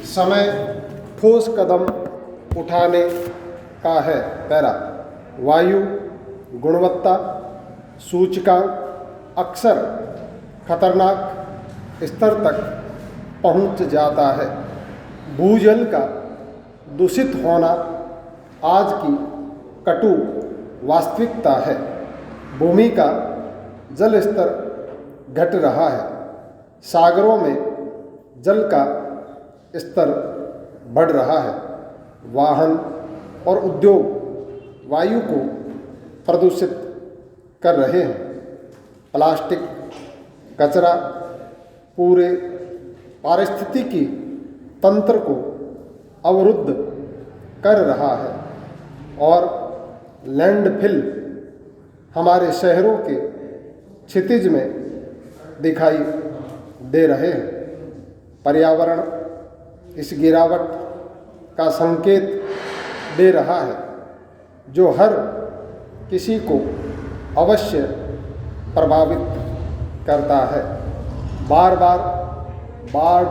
समय ठोस कदम उठाने का है। पैरा वायु गुणवत्ता सूचकांक अक्सर खतरनाक स्तर तक पहुंच जाता है। भूजल का दूषित होना आज की कटु वास्तविकता है। भूमि का जल स्तर घट रहा है। सागरों में जल का स्तर बढ़ रहा है। वाहन और उद्योग वायु को प्रदूषित कर रहे हैं। प्लास्टिक कचरा पूरे पारिस्थितिकी तंत्र को अवरुद्ध कर रहा है और लैंडफिल हमारे शहरों के क्षितिज में दिखाई दे रहे हैं। पर्यावरण इस गिरावट का संकेत दे रहा है जो हर किसी को अवश्य प्रभावित करता है। बार बार बाढ़,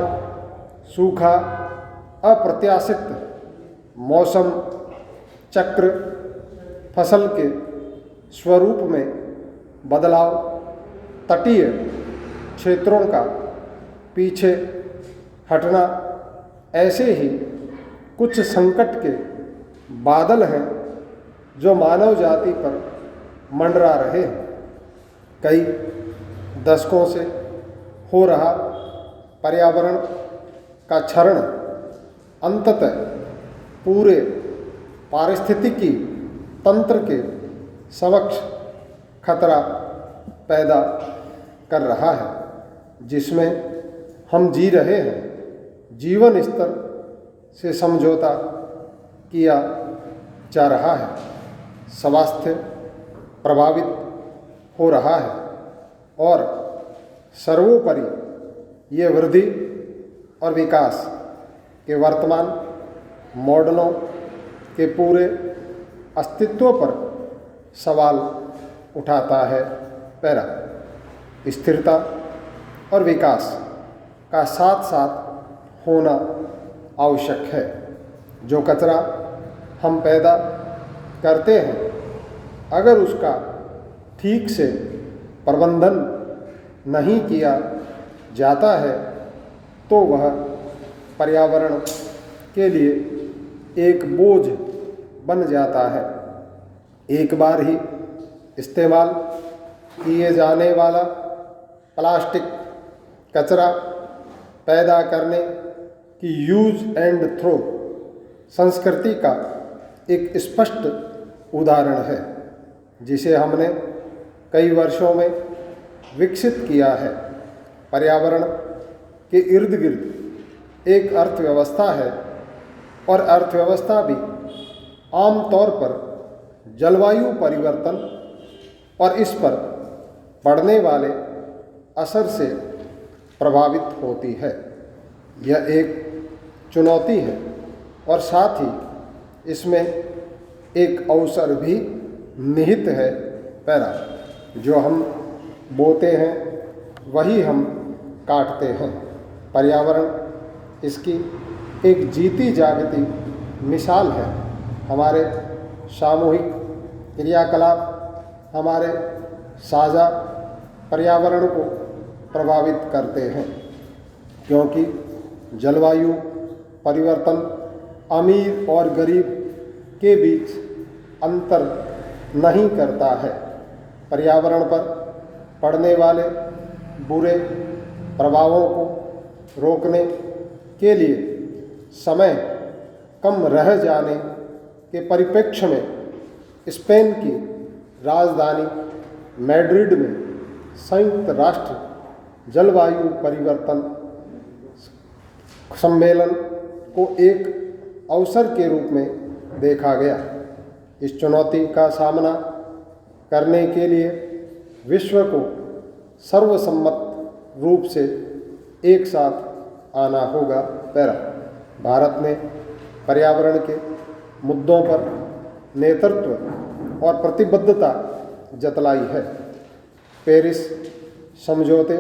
सूखा, अप्रत्याशित मौसम चक्र, फसल के स्वरूप में बदलाव, तटीय क्षेत्रों का पीछे हटना, ऐसे ही कुछ संकट के बादल हैं जो मानव जाति पर मंडरा रहे हैं। कई दशकों से हो रहा पर्यावरण का क्षरण अंततः पूरे पारिस्थितिकी तंत्र के समक्ष खतरा पैदा कर रहा है जिसमें हम जी रहे हैं। जीवन स्तर से समझौता किया जा रहा है। स्वास्थ्य प्रभावित हो रहा है और सर्वोपरि ये वृद्धि और विकास के वर्तमान मॉडलों के पूरे अस्तित्व पर सवाल उठाता है। पैरा स्थिरता और विकास का साथ साथ होना आवश्यक है। जो कचरा हम पैदा करते हैं, अगर उसका ठीक से प्रबंधन नहीं किया जाता है तो वह पर्यावरण के लिए एक बोझ बन जाता है। एक बार ही इस्तेमाल किए जाने वाला प्लास्टिक कचरा पैदा करने की यूज एंड थ्रो संस्कृति का एक स्पष्ट उदाहरण है जिसे हमने कई वर्षों में विकसित किया है। पर्यावरण के इर्द गिर्द एक अर्थव्यवस्था है और अर्थव्यवस्था भी आमतौर पर जलवायु परिवर्तन और इस पर पड़ने वाले असर से प्रभावित होती है। यह एक चुनौती है और साथ ही इसमें एक अवसर भी निहित है। पैरा जो हम बोते हैं वही हम काटते हैं। पर्यावरण इसकी एक जीती जागती मिसाल है। हमारे सामूहिक क्रियाकलाप हमारे साझा पर्यावरण को प्रभावित करते हैं क्योंकि जलवायु परिवर्तन अमीर और गरीब के बीच अंतर नहीं करता है। पर्यावरण पर पड़ने वाले बुरे प्रभावों को रोकने के लिए समय कम रह जाने के परिप्रेक्ष्य में स्पेन की राजधानी मैड्रिड में संयुक्त राष्ट्र जलवायु परिवर्तन सम्मेलन को एक अवसर के रूप में देखा गया। इस चुनौती का सामना करने के लिए विश्व को सर्वसम्मत रूप से एक साथ आना होगा। पैरा भारत ने पर्यावरण के मुद्दों पर नेतृत्व और प्रतिबद्धता जतलाई है। पेरिस समझौते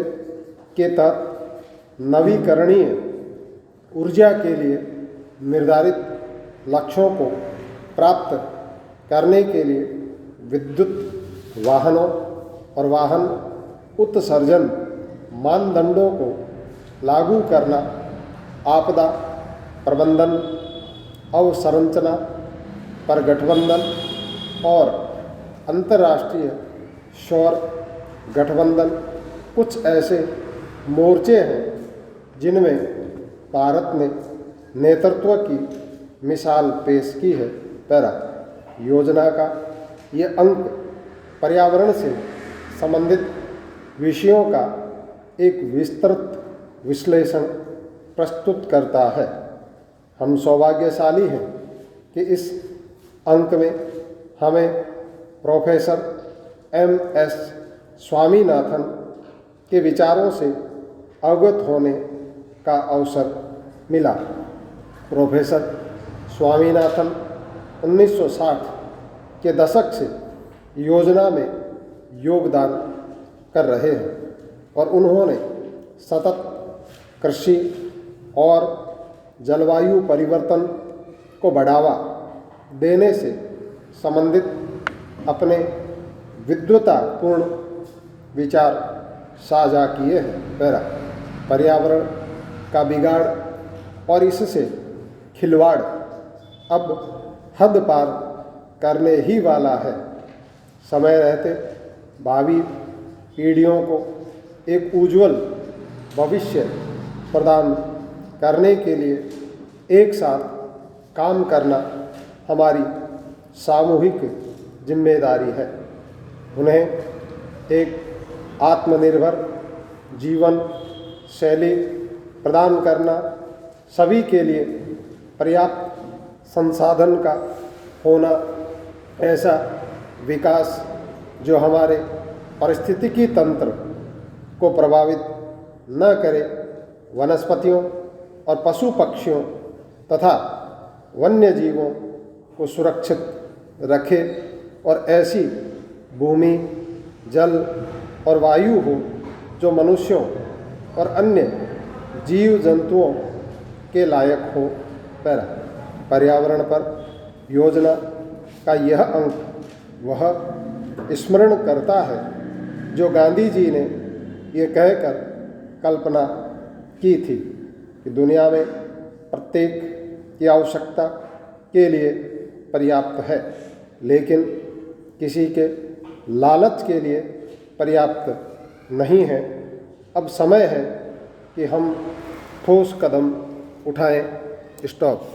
के तहत नवीकरणीय ऊर्जा के लिए निर्धारित लक्ष्यों को प्राप्त करने के लिए विद्युत वाहनों और वाहन उत्सर्जन मानदंडों को लागू करना, आपदा प्रबंधन, अवसंरचना पर गठबंधन और अंतर्राष्ट्रीय सौर गठबंधन कुछ ऐसे मोर्चे हैं जिनमें भारत ने नेतृत्व की मिसाल पेश की है। पैरा योजना का ये अंक पर्यावरण से संबंधित विषयों का एक विस्तृत विश्लेषण प्रस्तुत करता है। हम सौभाग्यशाली हैं कि इस अंक में हमें प्रोफेसर MS स्वामीनाथन के विचारों से अवगत होने का अवसर मिला। प्रोफेसर स्वामीनाथन 1960 के दशक से योजना में योगदान कर रहे हैं और उन्होंने सतत कृषि और जलवायु परिवर्तन को बढ़ावा देने से संबंधित अपने विद्वतापूर्ण विचार साझा किए हैं। पैरा पर्यावरण का बिगाड़ और इससे खिलवाड़ अब हद पार करने ही वाला है। समय रहते भावी पीढ़ियों को एक उज्जवल भविष्य प्रदान करने के लिए एक साथ काम करना हमारी सामूहिक जिम्मेदारी है। उन्हें एक आत्मनिर्भर जीवन शैली प्रदान करना, सभी के लिए पर्याप्त संसाधन का होना, ऐसा विकास जो हमारे पारिस्थितिकी तंत्र को प्रभावित न करे, वनस्पतियों और पशु पक्षियों तथा वन्य जीवों को सुरक्षित रखे और ऐसी भूमि, जल और वायु हो जो मनुष्यों और अन्य जीव जंतुओं के लायक हो। पैरा पर्यावरण पर योजना का यह अंक वह स्मरण करता है जो गांधी जी ने ये कहकर कल्पना की थी कि दुनिया में प्रत्येक की आवश्यकता के लिए पर्याप्त है, लेकिन किसी के लालच के लिए पर्याप्त नहीं है। अब समय है कि हम ठोस कदम उठाएं। स्टॉप।